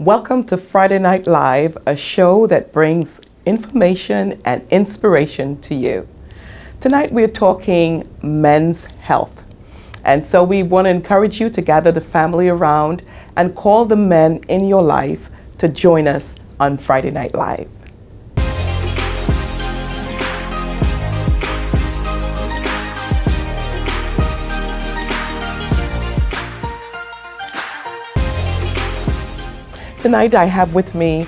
Welcome to Friday Night Live, a show that brings information and inspiration to you. Tonight we're talking men's health. And so we want to encourage you to gather the family around and call the men in your life to join us on Friday Night Live. Tonight I have with me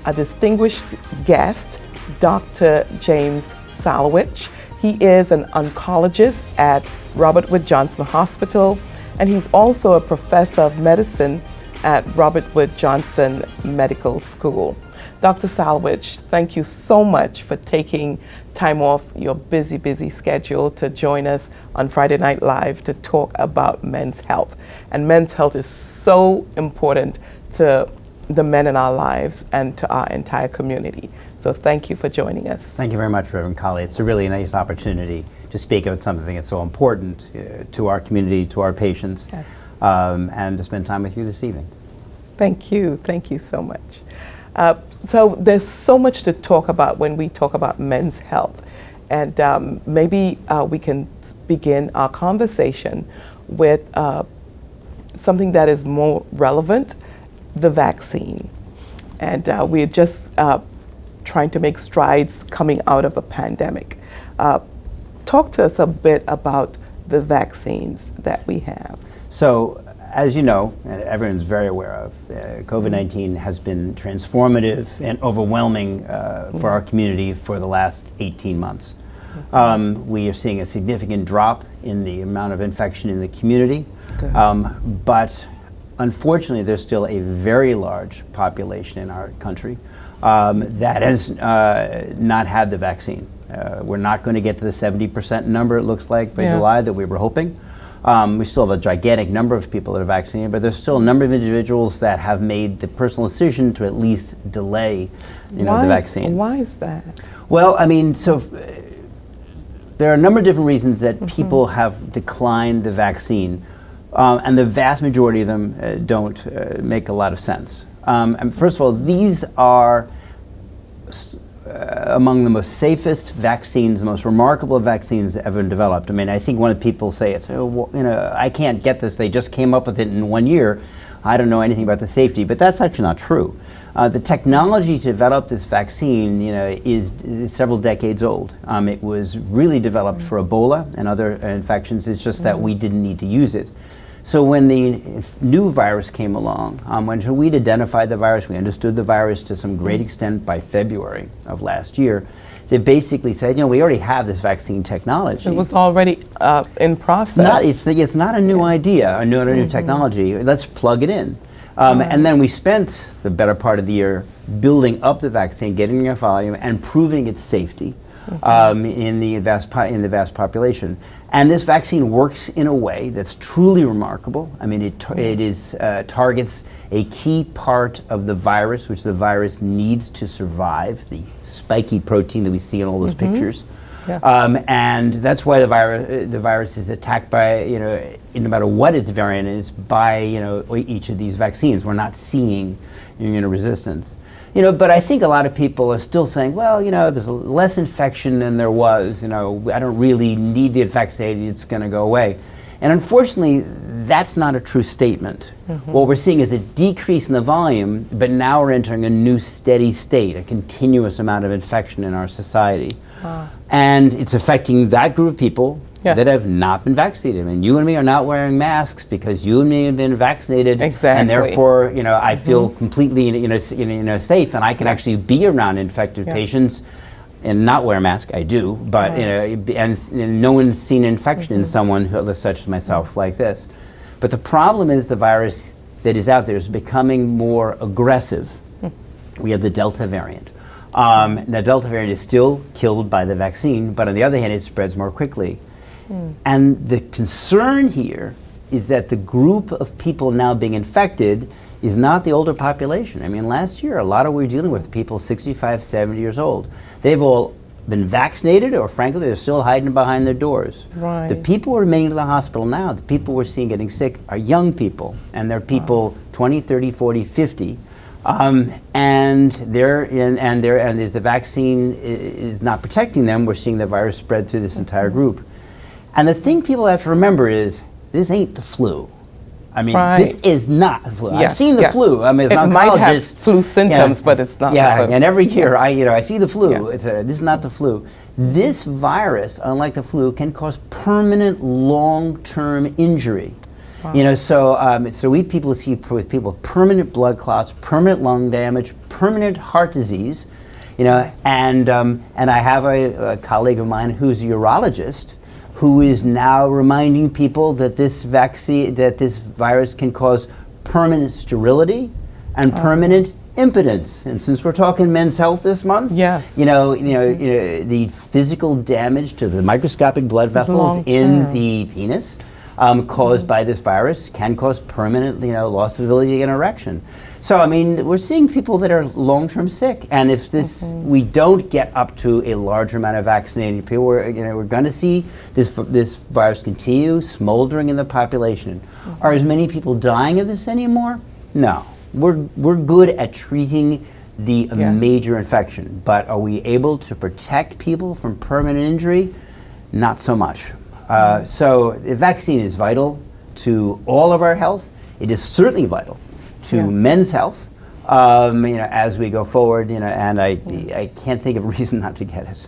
a distinguished guest, Dr. James Salwitz. He is an oncologist at Robert Wood Johnson Hospital, and he's also a professor of medicine at Robert Wood Johnson Medical School. Dr. Salwitz, thank you so much for taking time off your busy schedule to join us on Friday Night Live to talk about men's health. And men's health is so important to the men in our lives and to our entire community. So thank you for joining us. Thank you very much, Reverend Colley. It's a really nice opportunity to speak about something that's so important to our community, to our patients, yes. And to spend time with you this evening. Thank you so much. So there's so much to talk about when we talk about men's health. And maybe we can begin our conversation with something that is more relevant, the vaccine. And we're just trying to make strides coming out of a pandemic. Talk to us a bit about the vaccines that we have. So, as you know, and everyone's very aware of, COVID-19 has been transformative and overwhelming for our community for the last 18 months. We are seeing a significant drop in the amount of infection in the community, but unfortunately, there's still a very large population in our country that has not had the vaccine. We're not going to get to the 70% number, it looks like, by July that we were hoping. We still have a gigantic number of people that are vaccinated, but there's still a number of individuals that have made the personal decision to at least delay the vaccine. Why is that? Well, I mean, there are a number of different reasons that people have declined the vaccine. And the vast majority of them don't make a lot of sense. And first of all, these are among the most safest vaccines, the most remarkable vaccines ever developed. I mean, I think one of the people say, I can't get this. They just came up with it in 1 year. I don't know anything about the safety, but that's actually not true. The technology to develop this vaccine, is several decades old. It was really developed for Ebola and other infections. It's just that we didn't need to use it. So when the new virus came along, when we'd identified the virus, we understood the virus to some great extent by February of last year, they basically said, we already have this vaccine technology. It was already in process. It's not a new idea, a new technology. Let's plug it in. And then we spent the better part of the year building up the vaccine, getting it in volume, and proving its safety in the vast population. And this vaccine works in a way that's truly remarkable. I mean, it targets a key part of the virus, which the virus needs to survive, the spiky protein that we see in all those pictures. Yeah. And that's why the virus is attacked by, no matter what its variant is, by, each of these vaccines. We're not seeing immunoresistance. But I think a lot of people are still saying, well, there's less infection than there was. I don't really need to get vaccinated. It's going to go away. And unfortunately, that's not a true statement. What we're seeing is a decrease in the volume, but now we're entering a new steady state, a continuous amount of infection in our society. And it's affecting that group of people that have not been vaccinated. I mean, you and me are not wearing masks because you and me have been vaccinated. Exactly. And therefore, I feel completely, safe, and I can actually be around infected patients and not wear a mask. I do, but and no one's seen infection in someone such as myself like this. But the problem is the virus that is out there is becoming more aggressive. We have the Delta variant. The Delta variant is still killed by the vaccine, but on the other hand, it spreads more quickly. And the concern here is that the group of people now being infected is not the older population. I mean, last year, a lot of we were dealing with people 65, 70 years old. They've all been vaccinated, or frankly, they're still hiding behind their doors. Right. The people who are remaining in the hospital now, the people we're seeing getting sick, are young people, and they're people 20, 30, 40, 50. And as the vaccine is not protecting them, we're seeing the virus spread through this entire group. And the thing people have to remember is, this ain't the flu. I mean, this is not the flu. I've seen the flu. I mean, as an oncologist, might have flu symptoms, but it's not the flu. And every year I see the flu. This is not the flu. This virus, unlike the flu, can cause permanent long-term injury. Wow. So we people see with people permanent blood clots, permanent lung damage, permanent heart disease, and I have a colleague of mine who's a urologist who is now reminding people that this virus can cause permanent sterility and permanent impotence. And since we're talking men's health this month, the physical damage to the microscopic blood vessels in the penis caused by this virus can cause permanent, loss of ability to get an erection. So, I mean, we're seeing people that are long-term sick, and if we don't get up to a larger amount of vaccinated people, we're going to see this virus continue smoldering in the population. Are as many people dying of this anymore? No. We're good at treating the major infection, but are we able to protect people from permanent injury? Not so much. So the vaccine is vital to all of our health. It is certainly vital to men's health, as we go forward, and I can't think of a reason not to get it.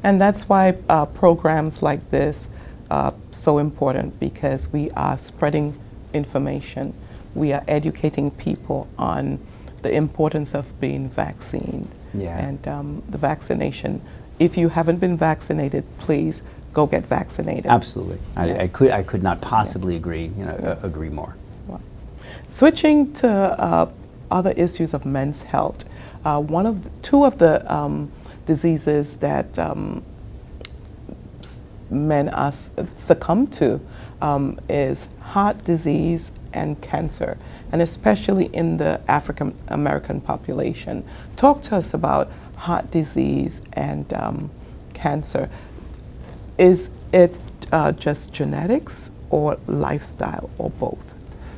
And that's why programs like this are so important, because we are spreading information. We are educating people on the importance of being vaccinated. And the vaccination. If you haven't been vaccinated, please go get vaccinated. Absolutely. Yes. I could not possibly agree more. Wow. Switching to other issues of men's health, two of the diseases that men succumb to is heart disease and cancer, and especially in the African American population. Talk to us about heart disease and cancer. Is it just genetics or lifestyle or both?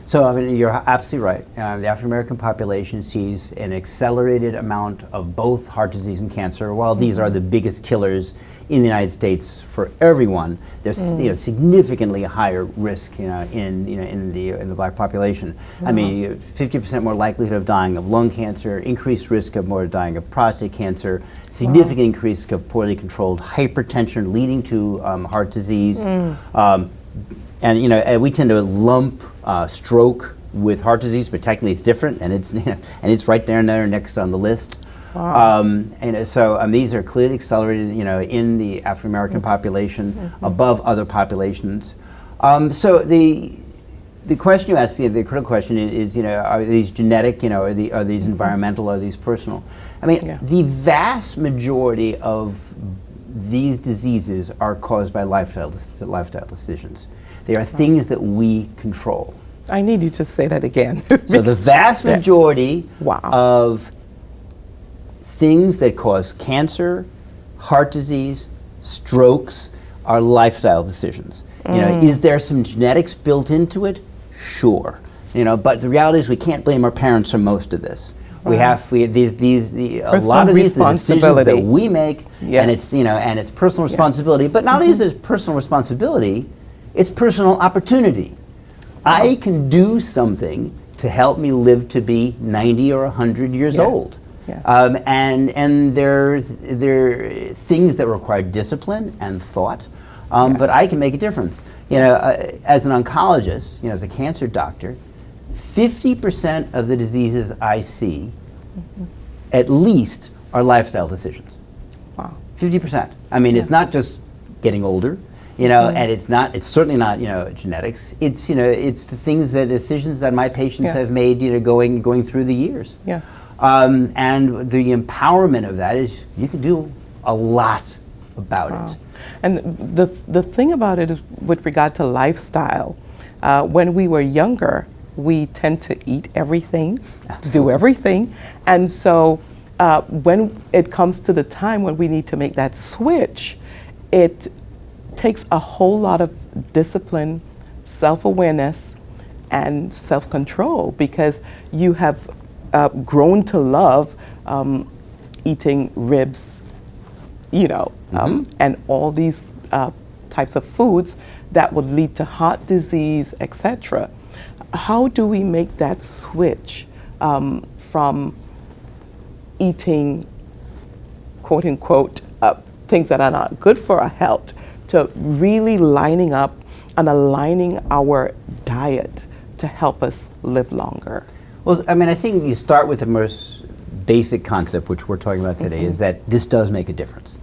So, I mean, you're absolutely right. The African American population sees an accelerated amount of both heart disease and cancer. While these are the biggest killers in the United States for everyone, there's significantly higher risk in the black population. I mean, 50% more likelihood of dying of lung cancer, increased risk of more dying of prostate cancer, significant increased risk of poorly controlled hypertension leading to heart disease. And we tend to lump stroke with heart disease, but technically it's different, and it's right there next on the list. So these are clearly accelerated, in the African American population above other populations. So the question you asked, the critical question is, are these genetic? Are these environmental? Are these personal? I mean, the vast majority of these diseases are caused by lifestyle decisions. They are things that we control. I need you to say that again. So the vast majority of things that cause cancer, heart disease, strokes are lifestyle decisions. Is there some genetics built into it? Sure. But the reality is we can't blame our parents for most of this. A lot of these the decisions that we make, and it's personal responsibility. But not only is it personal responsibility, it's personal opportunity. I can do something to help me live to be 90 or 100 years old. And there are things that require discipline and thought, but I can make a difference. As an oncologist, as a cancer doctor, 50% of the diseases I see, at least, are lifestyle decisions. Wow. 50%. I mean, it's not just getting older, and it's certainly not, genetics. It's, it's the decisions that my patients have made, going through the years. And the empowerment of that is you can do a lot about it. And the thing about it is, with regard to lifestyle, when we were younger, we tend to eat everything, do everything. And so when it comes to the time when we need to make that switch, it takes a whole lot of discipline, self-awareness, and self-control, because you have grown to love eating ribs, and all these types of foods that would lead to heart disease, etc. How do we make that switch from eating, quote unquote, things that are not good for our health to really lining up and aligning our diet to help us live longer? Well, I mean, I think you start with the most basic concept, which we're talking about today, is that this does make a difference.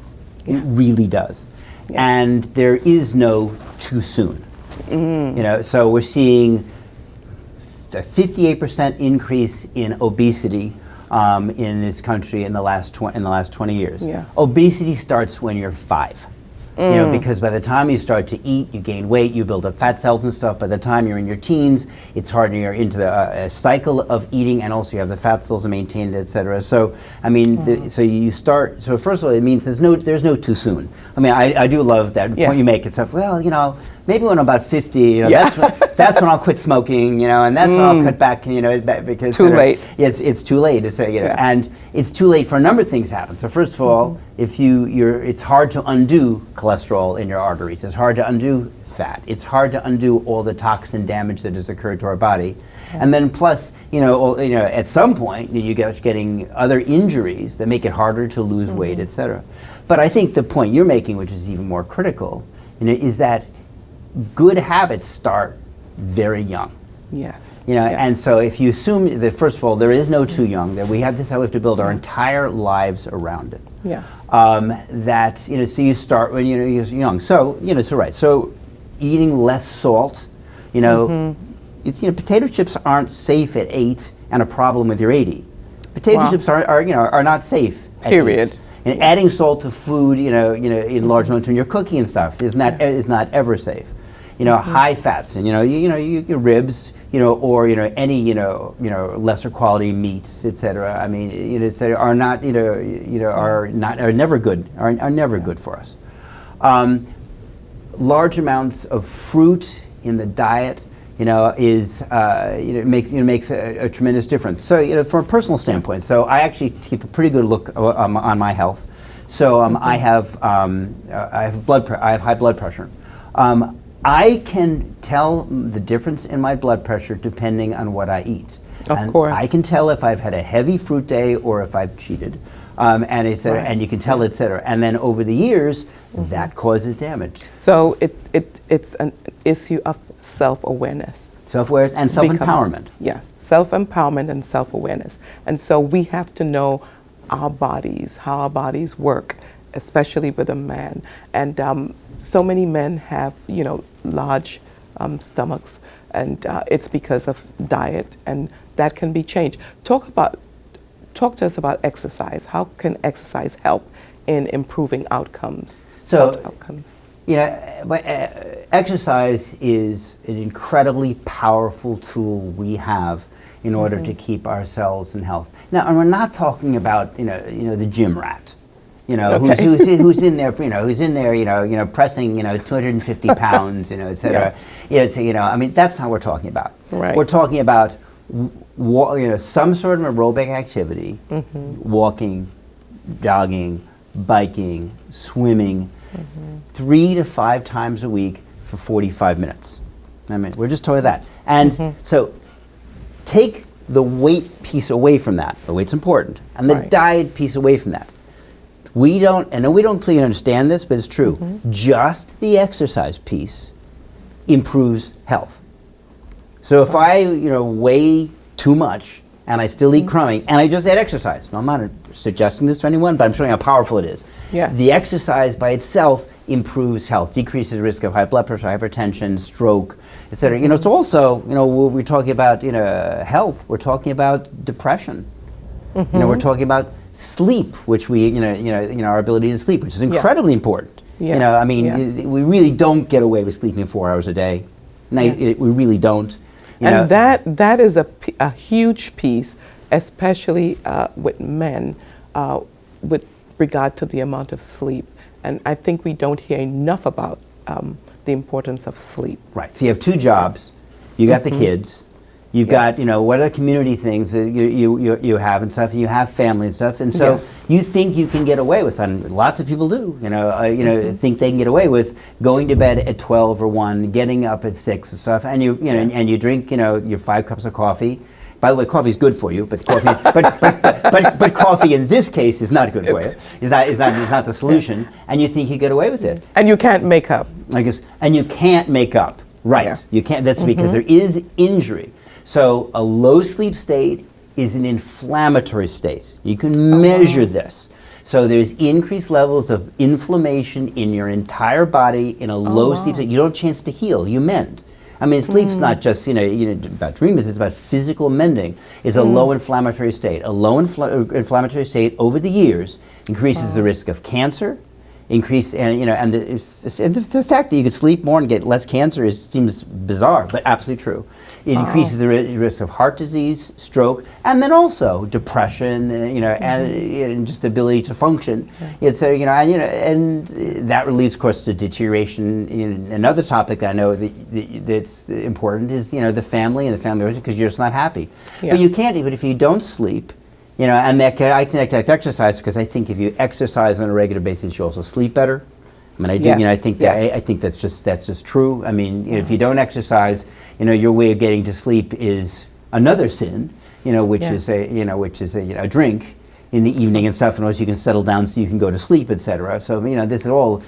It really does. Yeah. And there is no too soon. So we're seeing a 58% increase in obesity in this country in the last 20 years. Yeah. Obesity starts when you're 5. Because by the time you start to eat, you gain weight, you build up fat cells and stuff. By the time you're in your teens, it's harder. You're into the cycle of eating, and also you have the fat cells to maintain it, et cetera. So, I mean, so you start. So first of all, it means there's no too soon. I mean, I do love that point you make. It's like, well, maybe when I'm about 50, that's when I'll quit smoking, and that's when I'll cut back, because too late. It's too late to say, and it's too late for a number of things to happen. So first of all, if it's hard to undo cholesterol in your arteries. It's hard to undo fat. It's hard to undo all the toxin damage that has occurred to our body, and then plus, at some point you get getting other injuries that make it harder to lose weight, etc. But I think the point you're making, which is even more critical, is that good habits start very young. Yes. And so if you assume that, first of all, there is no too young, that we have to build our entire lives around it. Yeah. So you start when you're young. So right. So eating less salt. Potato chips aren't safe at 8, and a problem with your 80. Potato chips are not safe. Period. At 8. And adding salt to food, in large amounts when you're cooking and stuff is not ever safe. High fats, and your ribs, or any lesser quality meats, etc. I mean, are not are never good. Are never good for us. Large amounts of fruit in the diet, makes a tremendous difference. So, from a personal standpoint, so I actually keep a pretty good look on my health. So I have high blood pressure. I can tell the difference in my blood pressure depending on what I eat. Of course. I can tell if I've had a heavy fruit day or if I've cheated. And you can tell, et cetera. And then over the years, that causes damage. So it's an issue of self-awareness. Self-awareness and self-empowerment. Yeah, self-empowerment and self-awareness. And so we have to know our bodies, how our bodies work, especially with a man. And so many men have, large stomachs, and it's because of diet, and that can be changed. Talk to us about exercise. How can exercise help in improving outcomes? So, outcomes. Exercise is an incredibly powerful tool we have in order to keep ourselves in health. Now, and we're not talking about the gym rat. Who's in there, pressing, 250 pounds, et cetera. I mean, that's not what we're talking about. Right. We're talking about, some sort of aerobic activity, walking, jogging, biking, swimming, 3 to 5 times a week for 45 minutes. I mean, we're just talking that. And so take the weight piece away from that. The weight's important. And the diet piece away from that. We don't clearly understand this, but it's true. Just the exercise piece improves health. So if I, weigh too much and I still eat crummy and I just add exercise, now, I'm not suggesting this to anyone, but I'm showing how powerful it is. Yeah. The exercise by itself improves health, decreases the risk of high blood pressure, hypertension, stroke, et cetera. It's also, when we're talking about, health, we're talking about depression. We're talking about sleep, which we, our ability to sleep, which is incredibly important. Yeah. We really don't get away with sleeping 4 hours a day. We really don't. And that is a huge piece, especially with men, with regard to the amount of sleep. And I think we don't hear enough about the importance of sleep. Right. So you have 2 jobs. You got the kids. You've got, you know, what are the community things that you have and stuff, and you have family and stuff, and so you think you can get away with, and lots of people do, you know, think they can get away with going to bed at 12 or 1, getting up at 6 and stuff, and you know, and you drink, you know, your 5 cups of coffee. By the way, coffee is good for you, but coffee, but coffee in this case is not good for you. Is not the solution, and you think you get away with it. And you can't make up. I guess, and you can't make up, right? Yeah. You can't. That's because there is injury. So a low sleep state is an inflammatory state. You can measure this. So there's increased levels of inflammation in your entire body in a low sleep state. You don't have a chance to heal. You mend. I mean, sleep's not just, you know, about dreamers, it's about physical mending. It's a low inflammatory state. A low inflammatory state over the years increases the risk of cancer, and the fact that you could sleep more and get less cancer seems bizarre, but absolutely true. It increases the risk of heart disease, stroke, and then also depression, and just the ability to function. It's and that leads, of course, to deterioration. Another topic that I know that's important is the family and the family, because you're just not happy. But you can't, even if you don't sleep. And I connect to exercise, because I think if you exercise on a regular basis, you also sleep better. I mean, I do. I think that's just true. I mean, if you don't exercise, your way of getting to sleep is another sin. Which is a drink in the evening and stuff, and also you can settle down so you can go to sleep, etc. So this is all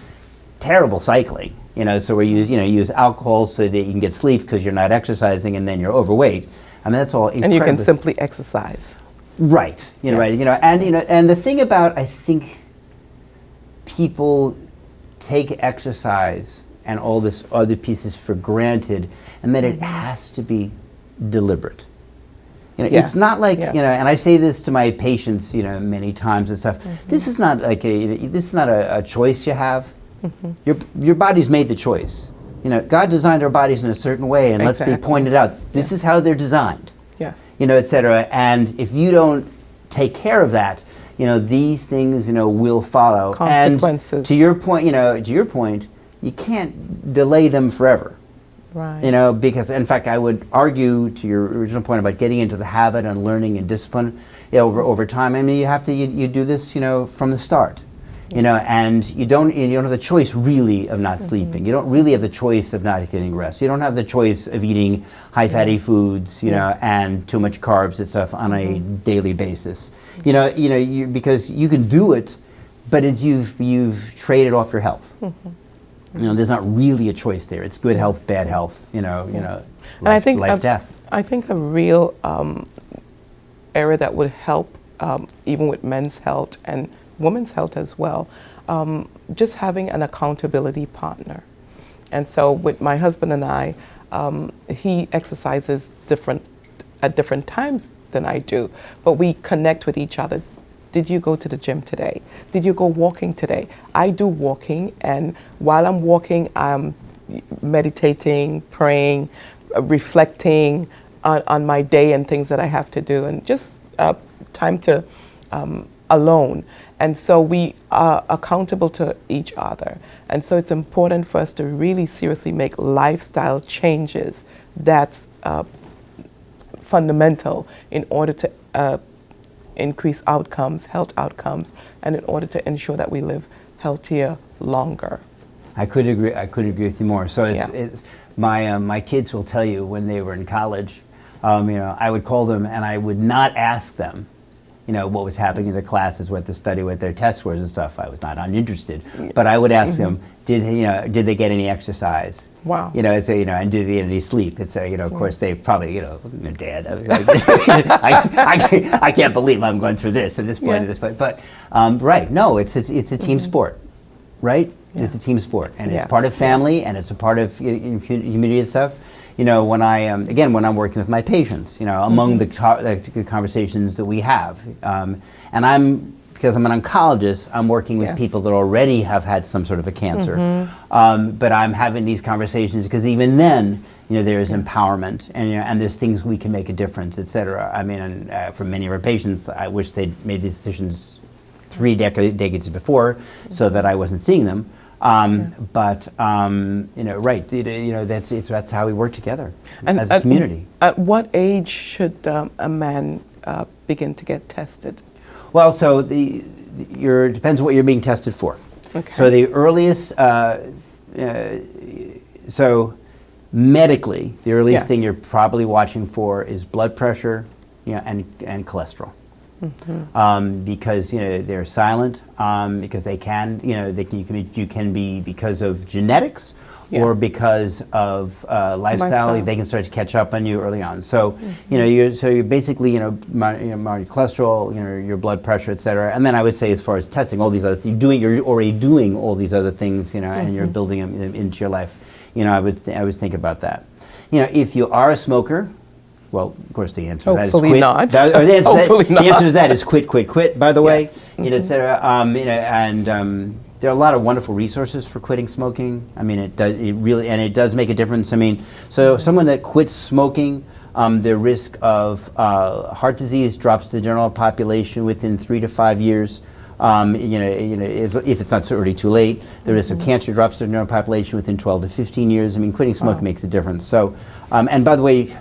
terrible cycling. So we use alcohol so that you can get sleep because you're not exercising, and then you're overweight. I mean, that's all. And you can simply exercise. Right, right, and the thing about, I think, people take exercise and all this other pieces for granted, and that it has to be deliberate. It's not like and I say this to my patients, many times and stuff. This is not like a choice you have. Your body's made the choice. God designed our bodies in a certain way, and let's be pointed out. This is how they're designed. Et cetera. And if you don't take care of that, these things, will follow. Consequences. And to your point, you can't delay them forever. Right. Because in fact, I would argue to your original point about getting into the habit and learning and discipline over time. I mean, you have to you do this, from the start. And you don't have the choice really of not sleeping. You don't really have the choice of not getting rest. You don't have the choice of eating high fatty foods, and too much carbs and stuff on a daily basis. Because you can do it, but you've traded off your health. There's not really a choice there. It's good health, bad health. Life, death. I think a real area that would help, even with men's health and women's health as well, just having an accountability partner. And so with my husband and I, he exercises at different times than I do, but we connect with each other. Did you go to the gym today? Did you go walking today? I do walking, and while I'm walking, I'm meditating, praying, reflecting on my day and things that I have to do, and just time to alone. And so we are accountable to each other. And so it's important for us to really seriously make lifestyle changes that's fundamental in order to increase outcomes, health outcomes, and in order to ensure that we live healthier longer. I couldn't agree with you more. So it's my kids will tell you when they were in college, I would call them and I would not ask them, what was happening in the classes, what their tests were and stuff. I was not uninterested, but I would ask them, did they get any exercise? Wow. And did they get any sleep? It's of course they probably, Dad, I can't believe I'm going through this at this point, but right, no, it's a team sport, right? It's a team sport, and it's part of family, and it's a part of community and stuff. When when I'm working with my patients, among the conversations that we have, and because I'm an oncologist, I'm working with people that already have had some sort of a cancer, but I'm having these conversations because even then, there's empowerment, and there's things we can make a difference, et cetera. I mean, for many of our patients, I wish they'd made these decisions 3 decades before, so that I wasn't seeing them. But right, that's how we work together And as a community. At what age should a man begin to get tested? Well, so depends what you're being tested for. Okay. So the earliest, so medically, the earliest thing you're probably watching for is blood pressure, and cholesterol. Because they're silent, because they can, you can be because of genetics or because of lifestyle. They can start to catch up on you early on. So you're basically monitoring cholesterol, your blood pressure, etc. And then I would say, as far as testing, all these other things, you're already doing all these other things, and you're building them into your life. I would think about that. If you are a smoker. Well, of course, the answer to that is quit. Hopefully not. The answer to that is quit. By the way, Yes. et cetera. And there are a lot of wonderful resources for quitting smoking. I mean, it does make a difference. I mean, so someone that quits smoking, their risk of heart disease drops to the general population within 3 to 5 years. If it's not so early too late, the risk of cancer drops to the general population within 12 to 15 years. I mean, quitting smoking makes a difference. So, and by the way,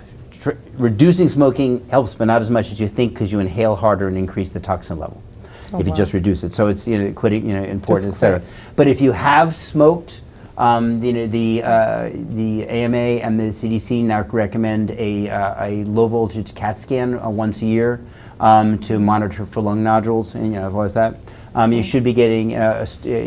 reducing smoking helps, but not as much as you think, because you inhale harder and increase the toxin level if you just reduce it. So it's quitting important, etc. But if you have smoked, the AMA and the CDC now recommend a low voltage CAT scan once a year to monitor for lung nodules, and avoid that. You should be getting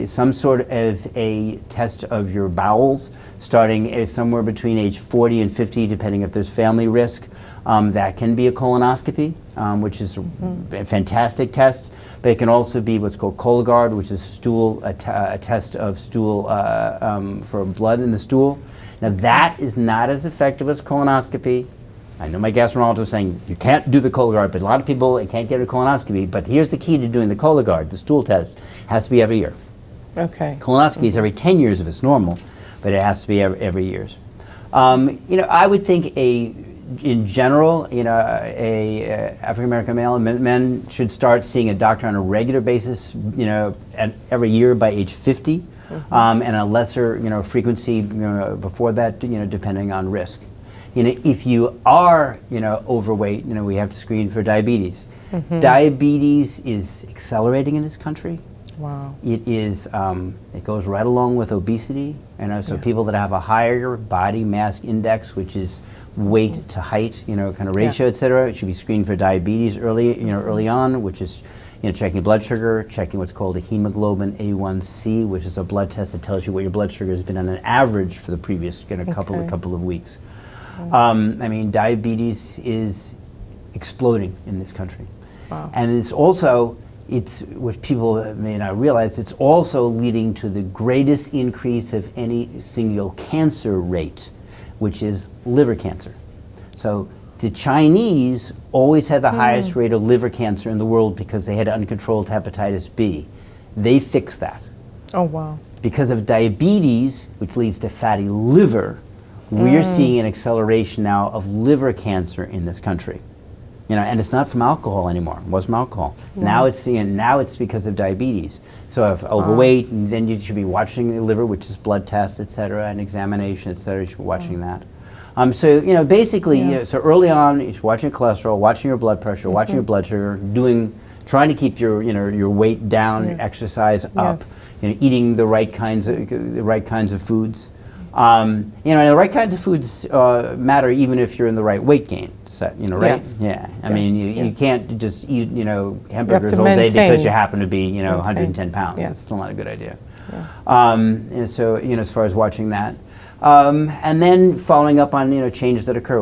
some sort of a test of your bowels starting somewhere between age 40 and 50, depending if there's family risk. That can be a colonoscopy, which is a fantastic test, but it can also be what's called Cologuard, which is a test of stool for blood in the stool. Now that is not as effective as colonoscopy. I know my gastroenterologist is saying you can't do the Cologuard, but a lot of people can't get a colonoscopy. But here's the key to doing the Cologuard: the stool test has to be every year. Okay. Colonoscopy is every 10 years if it's normal, but it has to be every year. I would think in general, a African American male, men should start seeing a doctor on a regular basis, every year by age 50, and a lesser, frequency, before that, depending on risk. If you are, overweight, we have to screen for diabetes. Diabetes is accelerating in this country. Wow. It is. It goes right along with obesity, so people that have a higher body mass index, which is weight to height, kind of ratio, et cetera, it should be screened for diabetes early on, which is, checking blood sugar, checking what's called a hemoglobin A1C, which is a blood test that tells you what your blood sugar has been on an average for the previous couple of weeks. Diabetes is exploding in this country. Wow. And it's what people may not realize, it's also leading to the greatest increase of any single cancer rate, which is liver cancer. So the Chinese always had the highest rate of liver cancer in the world because they had uncontrolled hepatitis B. They fixed that. Oh, wow. Because of diabetes, which leads to fatty liver, we're seeing an acceleration now of liver cancer in this country. And it's not from alcohol anymore. It was from alcohol. Now it's because of diabetes. So if overweight, then you should be watching the liver, which is blood tests, et cetera, and examination, et cetera. You should be watching that. So basically, so early on, it's watching cholesterol, watching your blood pressure, watching your blood sugar, trying to keep your weight down, exercise up, eating the right kinds of foods. The right kinds of foods matter even if you're in the right weight gain set, right? Yes. Yeah. I mean, you can't just eat, hamburgers all day because you happen to be, 110 pounds. Yeah. It's still not a good idea. Yeah. So, as far as watching that. And then following up on, changes that occur.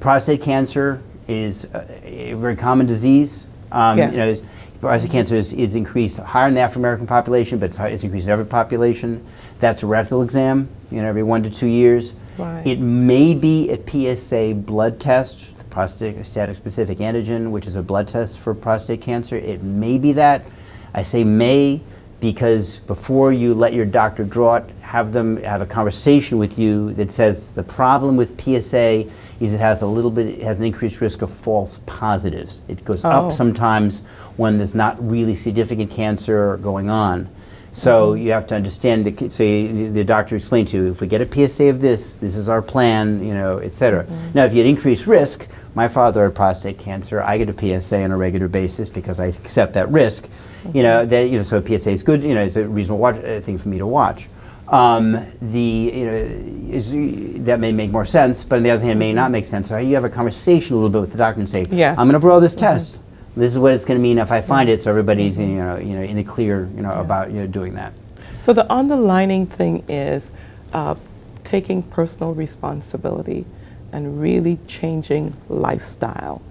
Prostate cancer is a very common disease. Prostate cancer is increased higher in the African American population, but it's increased in every population. That's a rectal exam, every 1 to 2 years. Right. It may be a PSA blood test, the prostatic specific antigen, which is a blood test for prostate cancer. It may be that. I say may because before you let your doctor draw it, have them have a conversation with you that says the problem with PSA is it has an increased risk of false positives. It goes up sometimes when there's not really significant cancer going on. So you have to understand, the doctor explained to you, if we get a PSA of this is our plan, et cetera. Now, if you had increased risk, my father had prostate cancer, I get a PSA on a regular basis because I accept that risk. So a PSA is good, it's a reasonable thing for me to watch. That may make more sense, but on the other hand, it may not make sense. So you have a conversation a little bit with the doctor and say, I'm going to borrow this test. This is what it's going to mean if I find it, so everybody's in the clear about doing that. So the underlining thing is taking personal responsibility and really changing lifestyle.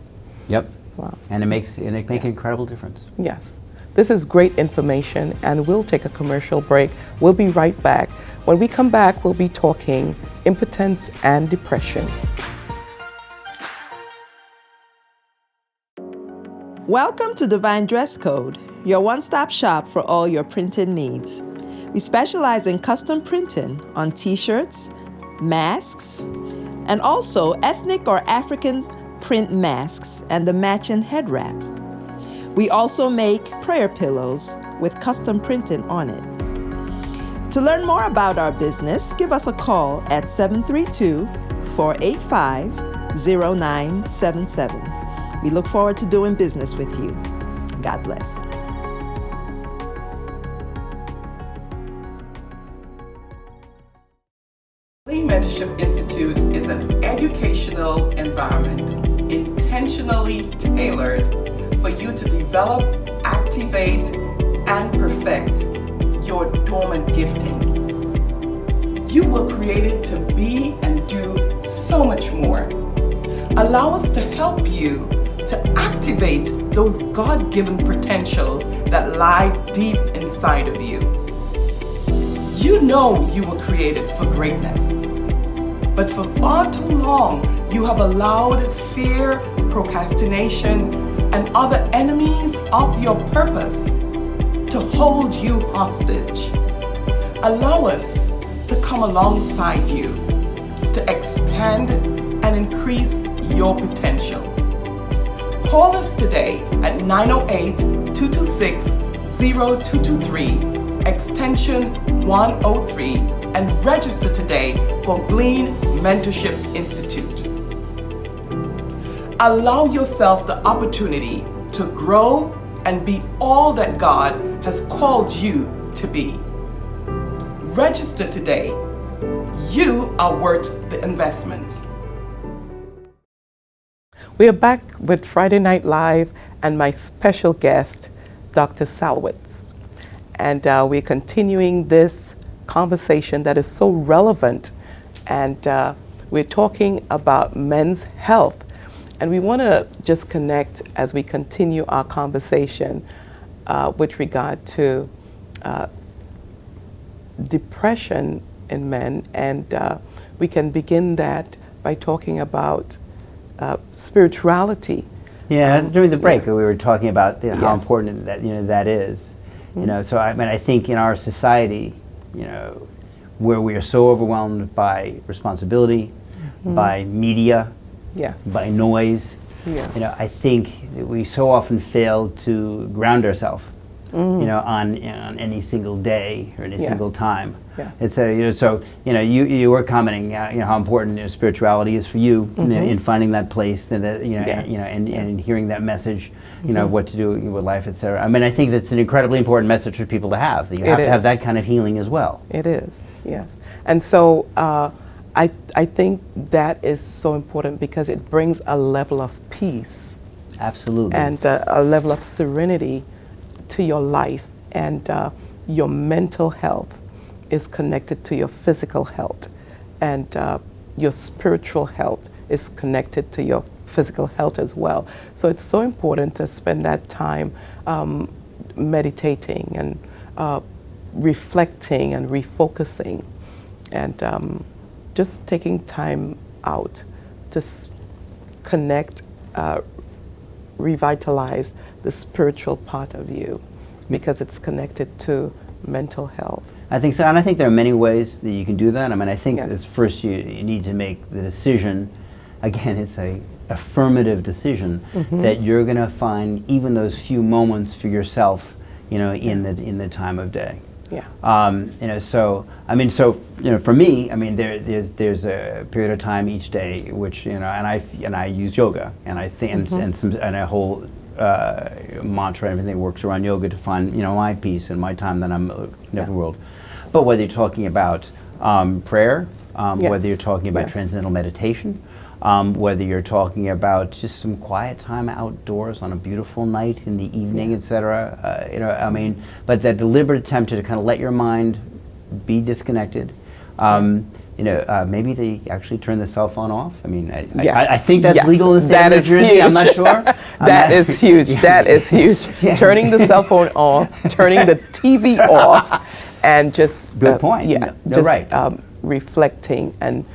Yep. Wow. And it makes an incredible difference. Yes. This is great information, and we'll take a commercial break. We'll be right back. When we come back, we'll be talking impotence and depression. Welcome to Divine Dress Code, your one-stop shop for all your printing needs. We specialize in custom printing on t-shirts, masks, and also ethnic or African print masks and the matching head wraps. We also make prayer pillows with custom printing on it. To learn more about our business, give us a call at 732-485-0977. We look forward to doing business with you. God bless. The Mentorship Institute is an educational environment intentionally tailored for you to develop, activate, and perfect your dormant giftings. You were created to be and do so much more. Allow us to help you to activate those God-given potentials that lie deep inside of you. You know you were created for greatness, but for far too long, you have allowed fear, procrastination, and other enemies of your purpose to hold you hostage. Allow us to come alongside you to expand and increase your potential. Call us today at 908-226-0223, extension 103, and register today for Glean Mentorship Institute. Allow yourself the opportunity to grow and be all that God has called you to be. Register today. You are worth the investment. We are back with Friday Night Live and my special guest, Dr. Salwitz. And we're continuing this conversation that is so relevant. And we're talking about men's health. And we want to just connect as we continue our conversation with regard to depression in men. And we can begin that by talking about spirituality. Yeah, during the break we were talking about how Yes. important that is. So I think in our society, where we are so overwhelmed by responsibility, by media, Yes. by noise, Yeah. I think that we so often fail to ground ourselves, on any single day or any Yes. single time. Yeah. It's you were commenting how important spirituality is for you in finding that place and and hearing that message of what to do with life, etc. I mean, I think that's an incredibly important message for people to have. That you have to have that kind of healing as well. It is, yes. And so I think that is so important because it brings a level of peace. Absolutely. And a level of serenity to your life, and your mental health is connected to your physical health, and your spiritual health is connected to your physical health as well. So it's so important to spend that time meditating and reflecting and refocusing, and just taking time out to connect, revitalize the spiritual part of you, because it's connected to mental health. I think so, and I think there are many ways that you can do that. I mean, I think Yes. first you need to make the decision. Again, it's a affirmative decision that you're going to find even those few moments for yourself, in the time of day. So I mean, for me, I mean, there's a period of time each day which and I use yoga, and I think and a whole mantra and everything works around yoga to find my peace and my time that I'm in the world. But whether you're talking about prayer, whether you're talking about transcendental meditation, whether you're talking about just some quiet time outdoors on a beautiful night in the evening, etc. I mean, but that deliberate attempt to kind of let your mind be disconnected. Maybe they actually turn the cell phone off. I mean, I think that's legal in the state of New Jersey. Huge. I'm not sure. That is huge. That is huge. Turning the cell phone off, turning the TV off, and just good point. Just right. Reflecting and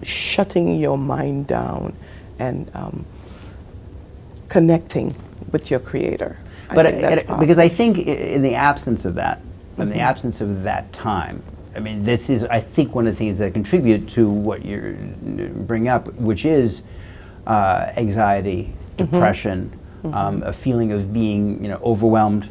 shutting your mind down and connecting with your Creator. Because I think in the absence of that, in the absence of that time, I mean, this is, I think, one of the things that contribute to what you bring up, which is anxiety, depression, a feeling of being, overwhelmed,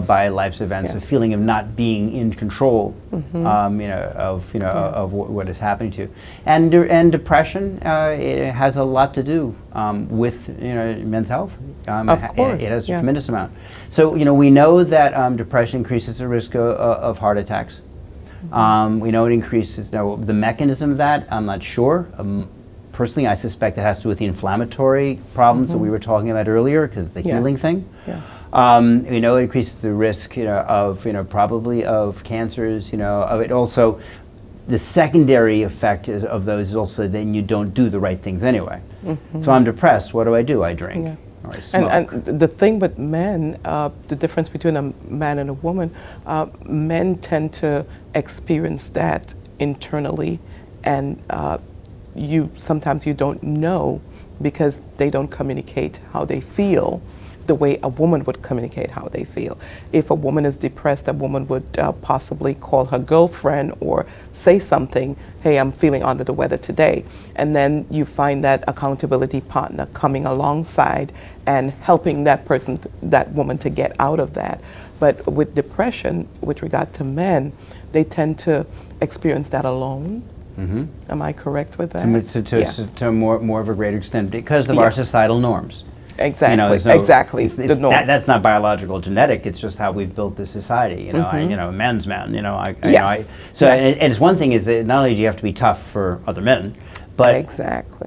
by life's events, a feeling of not being in control, of what is happening to you, and depression. It has a lot to do with men's health. Of course, it has a tremendous amount. So we know that depression increases the risk of heart attacks. We know it increases. Now, the mechanism of that, I'm not sure. Personally, I suspect it has to do with the inflammatory problems that we were talking about earlier, because it's the healing thing. We know it increases the risk, of probably of cancers. Of it also, the secondary effect of those is also then you don't do the right things anyway. So I'm depressed. What do? I drink. Or I smoke. And the thing with men, the difference between a man and a woman, men tend to experience that internally, and sometimes you don't know because they don't communicate how they feel the way a woman would communicate how they feel. If a woman is depressed, a woman would possibly call her girlfriend or say something, hey, I'm feeling under the weather today. And then you find that accountability partner coming alongside and helping that person, that woman, to get out of that. But with depression, with regard to men, they tend to experience that alone. Am I correct with that? To more of a greater extent because of our societal norms. Exactly. Exactly. The norms. That's not biological, genetic. It's just how we've built the society. Men's men. And it's one thing is that not only do you have to be tough for other men, but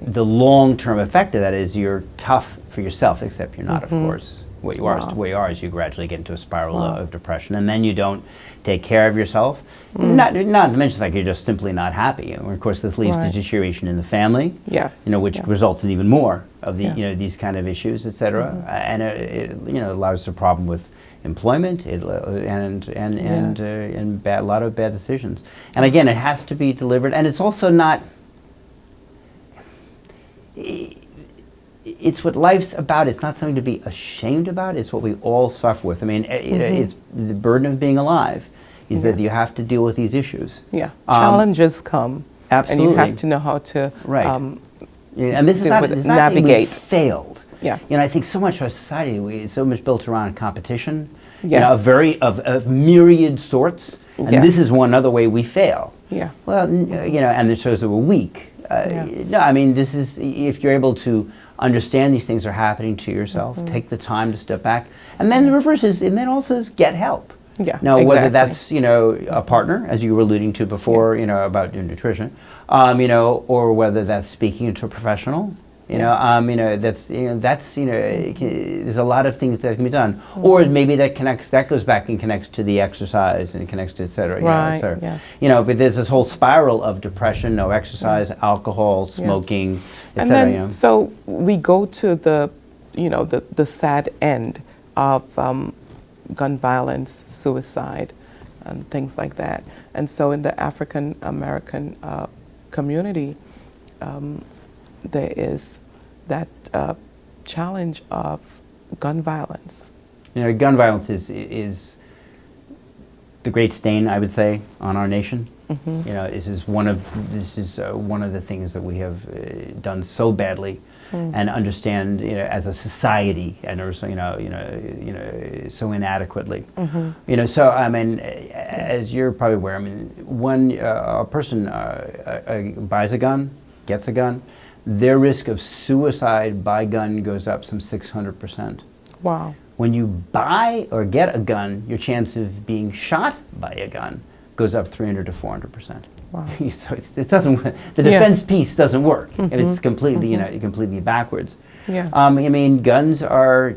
the long-term effect of that is you're tough for yourself. Except you're not, of course. What you are is you gradually get into a spiral of depression, and then you don't take care of yourself. Not to mention the fact you're just simply not happy. And of course, this leads to deterioration in the family. Which results in even more of the these kind of issues, etc. And it allows a problem with employment and a lot of bad decisions. And again, it has to be delivered, and it's also not. It's what life's about. It's not something to be ashamed about. It's what we all suffer with. I mean, it's the burden of being alive is that you have to deal with these issues. Challenges come. Absolutely. And you have to know how to and this is not navigate. We failed. Yes. I think so much of our society is so much built around competition. Of myriad sorts. And this is one other way we fail. Well, and it shows that we're weak. No, I mean, this is, if you're able to understand these things are happening to yourself, take the time to step back, and then the reverse is, and then also is get help. Now, whether that's, a partner, as you were alluding to before, about your nutrition, or whether that's speaking to a professional, there's a lot of things that can be done, or maybe that goes back and connects to the exercise and connects to et cetera. But there's this whole spiral of depression, no exercise, alcohol, smoking, et cetera. And then, so we go to the sad end of gun violence, suicide, and things like that. And so in the African American community, there is that challenge of gun violence. Gun violence is the great stain, I would say, on our nation. This is one of the things that we have done so badly, and understand, as a society, and also, so inadequately. So I mean, as you're probably aware, I mean, when a person buys a gun, gets a gun, their risk of suicide by gun goes up some 600%. Wow. When you buy or get a gun, your chance of being shot by a gun goes up 300 to 400%. Wow. So it doesn't. The defense piece doesn't work, and it's completely, completely backwards. Yeah. I mean, guns are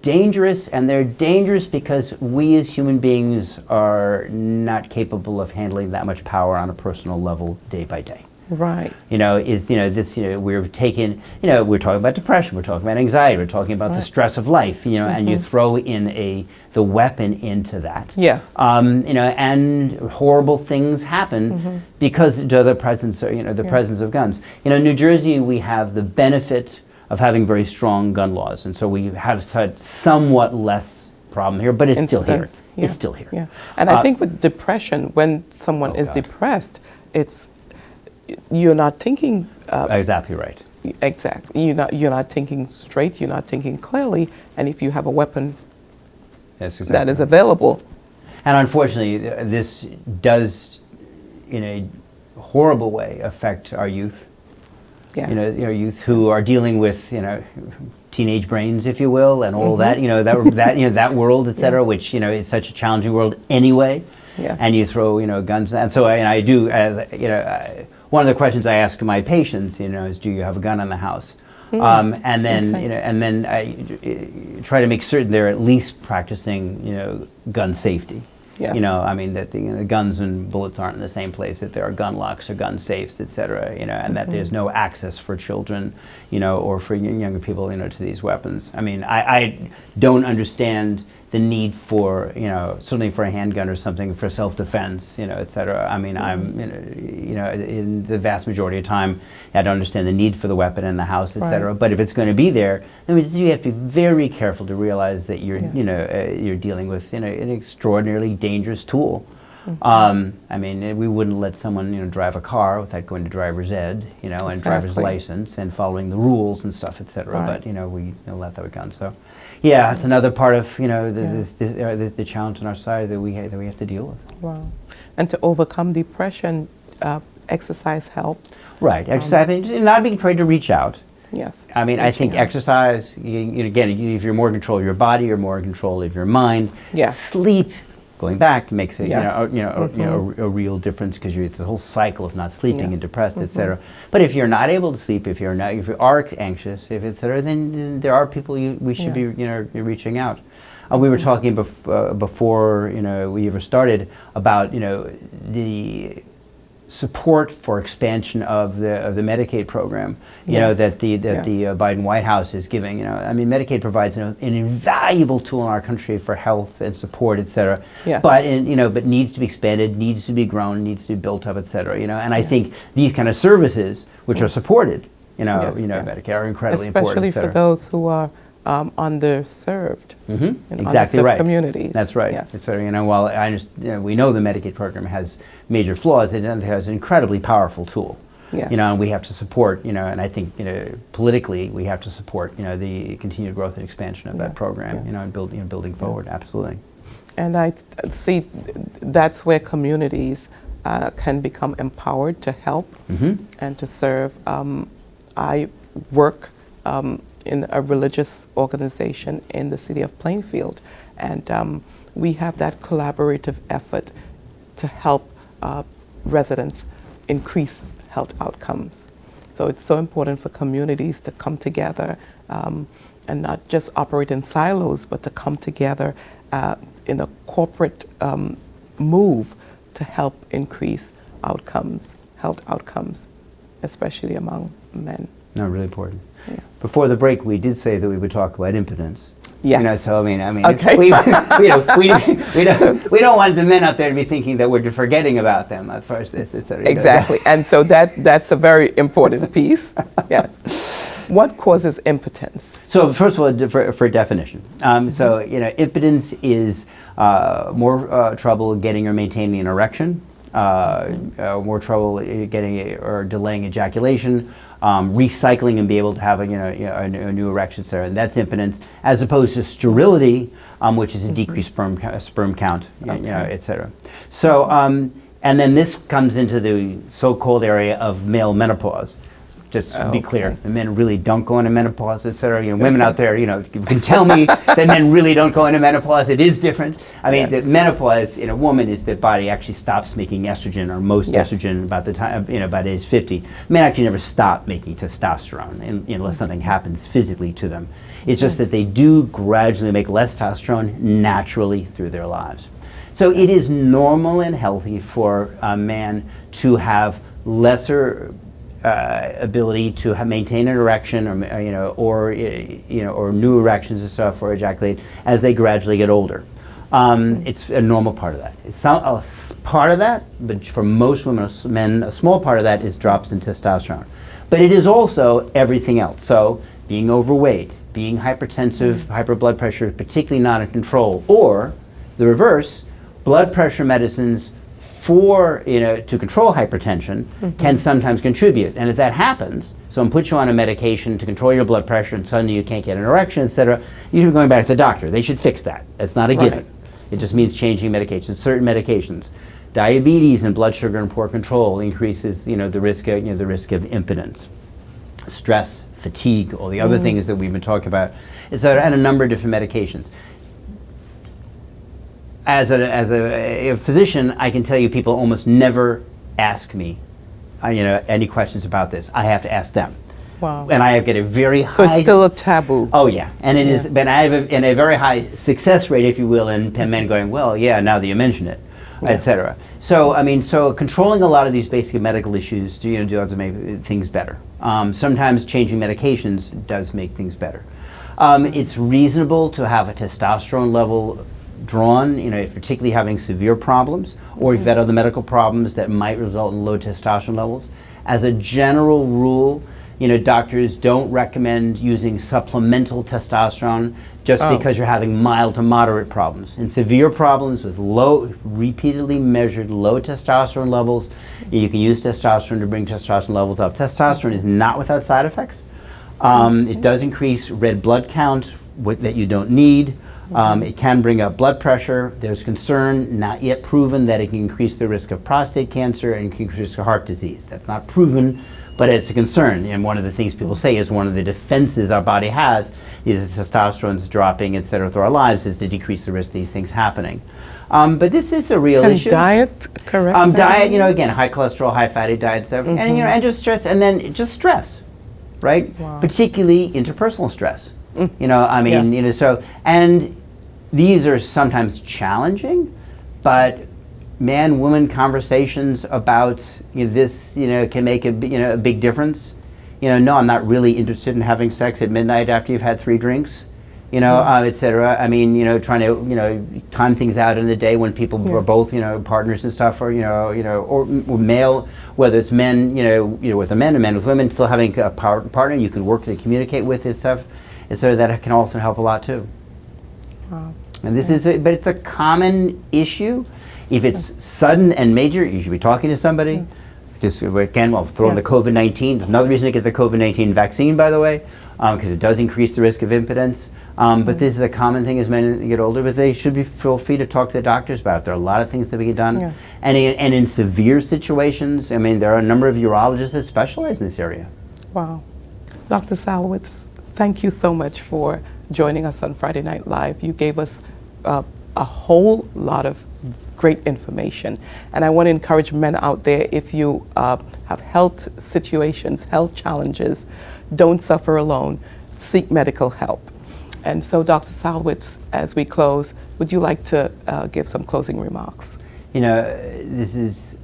dangerous, and they're dangerous because we as human beings are not capable of handling that much power on a personal level day by day. Right. We're taking, we're talking about depression, we're talking about anxiety, we're talking about the stress of life, and you throw in the weapon into that. Yes. And horrible things happen because of the presence, presence of guns. New Jersey, we have the benefit of having very strong gun laws, and so we have had somewhat less problem here, but it's still here. Yeah. It's still here. Yeah. And I think with depression, when someone is God. depressed, you're not thinking. Exactly right. Exactly. You're not thinking straight. You're not thinking clearly. And if you have a weapon that is available, and unfortunately, this does, in a horrible way, affect our youth. yes. Youth who are dealing with teenage brains, if you will, and all that. That world, etc. Which is such a challenging world anyway. Yeah. And you throw guns, and so I do, as one of the questions I ask my patients, is, do you have a gun in the house? And then I try to make certain they're at least practicing gun safety. Yeah. That the guns and bullets aren't in the same place, that there are gun locks or gun safes, etc. And that there's no access for children, or for younger people, to these weapons. I mean, I don't understand the need for, certainly for a handgun or something for self-defense, etc. I mean, I'm, in the vast majority of time, I don't understand the need for the weapon in the house, etc. Right. But if it's going to be there, I mean, you have to be very careful to realize that you're, you're dealing with, an extraordinarily dangerous tool. I mean, we wouldn't let someone, drive a car without going to driver's ed, and driver's license and following the rules and stuff, etc. Right. But we let that with guns. So, yeah, it's another part of the challenge in our society that we have to deal with. Wow. And to overcome depression, exercise helps. Right. Exercise. I mean, not being afraid to reach out. Yes. I mean, I think exercise. Again, if you're more in control of your body, you're more in control of your mind. Yeah. Sleep. Going back makes it Yes. a real difference, because it's a whole cycle of not sleeping and depressed, etc. But if you're not able to sleep, if you are anxious, etc., then there are people we should be reaching out. We were talking before we ever started about the support for expansion of the Medicaid program, that the Biden White House is giving. I mean, Medicaid provides an invaluable tool in our country for health and support, et cetera. Yes. But but needs to be expanded, needs to be grown, needs to be built up, et cetera. And I think these kind of services, which are supported, Medicare, are incredibly important. Especially for those who are underserved in Exactly underserved right. communities. That's right. Yes. It's while I understand, we know the Medicaid program has major flaws, it has an incredibly powerful tool. Yes. And we have to support, and I think, politically, we have to support, the continued growth and expansion of that program, and building forward. Absolutely. And I see that's where communities can become empowered to help and to serve. I work in a religious organization in the city of Plainfield, and we have that collaborative effort to help residents increase health outcomes. So it's so important for communities to come together and not just operate in silos, but to come together in a corporate move to help increase outcomes, health outcomes, especially among men. No, really important. Yeah. Before the break, we did say that we would talk about impotence. Yes. So I mean, Okay. we don't want the men out there to be thinking that we're forgetting about them at first. Exactly, and so that's a very important piece. Yes. What causes impotence? So first of all, for definition, impotence is more trouble getting or maintaining an erection, more trouble getting or delaying ejaculation, recycling and be able to have a new erection, etc. And that's impotence, as opposed to sterility, which is a decreased sperm count, etc. So, and then this comes into the so-called area of male menopause. Just to be clear, the men really don't go into menopause, etc. Women out there, can tell me that men really don't go into menopause. It is different. I mean, the menopause in a woman is the body actually stops making estrogen, or most estrogen, about the time, about age 50. Men actually never stop making testosterone unless something happens physically to them. It's just that they do gradually make less testosterone naturally through their lives. So it is normal and healthy for a man to have lesser ability to maintain an erection, or new erections and stuff, or ejaculate as they gradually get older. It's a normal part of that. It's a part of that, but for most men, a small part of that is drops in testosterone. But it is also everything else. So being overweight, being hypertensive, hyper blood pressure, particularly not in control, or the reverse, blood pressure medicines to control hypertension can sometimes contribute. And if that happens, someone puts you on a medication to control your blood pressure and suddenly you can't get an erection, etc., you should be going back to the doctor. They should fix that. That's not a given. It just means changing medications, certain medications. Diabetes and blood sugar and poor control increases the risk of impotence. Stress, fatigue, all the other things that we've been talking about, etc., and a number of different medications. As a physician, I can tell you people almost never ask me, any questions about this. I have to ask them. Wow. And I get a very high... So it's still a taboo. Oh, yeah. And it is, but I have a very high success rate, if you will, in men going, well, yeah, now that you mention it, etc. So, so controlling a lot of these basic medical issues do have to make things better. Sometimes changing medications does make things better. It's reasonable to have a testosterone level drawn, if particularly having severe problems, or if you've had other medical problems that might result in low testosterone levels. As a general rule, doctors don't recommend using supplemental testosterone just because you're having mild to moderate problems. In severe problems with repeatedly measured low testosterone levels, you can use testosterone to bring testosterone levels up. Testosterone is not without side effects. It does increase red blood count that you don't need. It can bring up blood pressure. There's concern, not yet proven, that it can increase the risk of prostate cancer and increase the risk of heart disease. That's not proven, but it's a concern. And one of the things people say is one of the defenses our body has is testosterone's dropping, et cetera, through our lives, is to decrease the risk of these things happening. But this is a real issue. Diet, correct? Diet, again, high cholesterol, high fatty diet, and and just stress, and then just stress, right? Wow. Particularly interpersonal stress. So, and these are sometimes challenging, but man-woman conversations about this, can make a big difference. No, I'm not really interested in having sex at midnight after you've had 3 drinks, et cetera. Trying to, time things out in the day when people are both, partners and stuff, or, or male, whether it's men, with a man and men with women, still having a partner you can work and communicate with and stuff, et cetera, that can also help a lot too. Wow. And this but it's a common issue. If it's sudden and major, you should be talking to somebody. Just again, throw in the COVID-19. There's another reason to get the COVID-19 vaccine, by the way, because it does increase the risk of impotence. But this is a common thing as men get older, but they should feel free to talk to the doctors about it. There are a lot of things that we get done. Yeah. And in severe situations, there are a number of urologists that specialize in this area. Wow. Dr. Salwitz, thank you so much for joining us on Friday Night Live. You gave us a whole lot of great information. And I want to encourage men out there, if you have health situations, health challenges, don't suffer alone. Seek medical help. And so, Dr. Salwitz, as we close, would you like to give some closing remarks? This is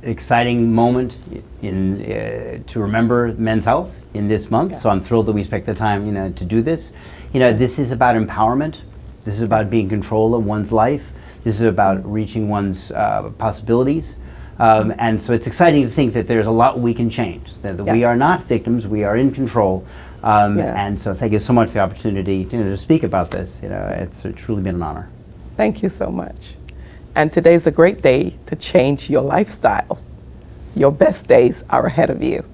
an exciting moment to remember men's health in this month. So I'm thrilled that we spent the time, to do this. This is about empowerment. This is about being in control of one's life. This is about reaching one's possibilities. And so it's exciting to think that there's a lot we can change, that we are not victims, we are in control. And so thank you so much for the opportunity to speak about this. It's truly been an honor. Thank you so much. And today's a great day to change your lifestyle. Your best days are ahead of you.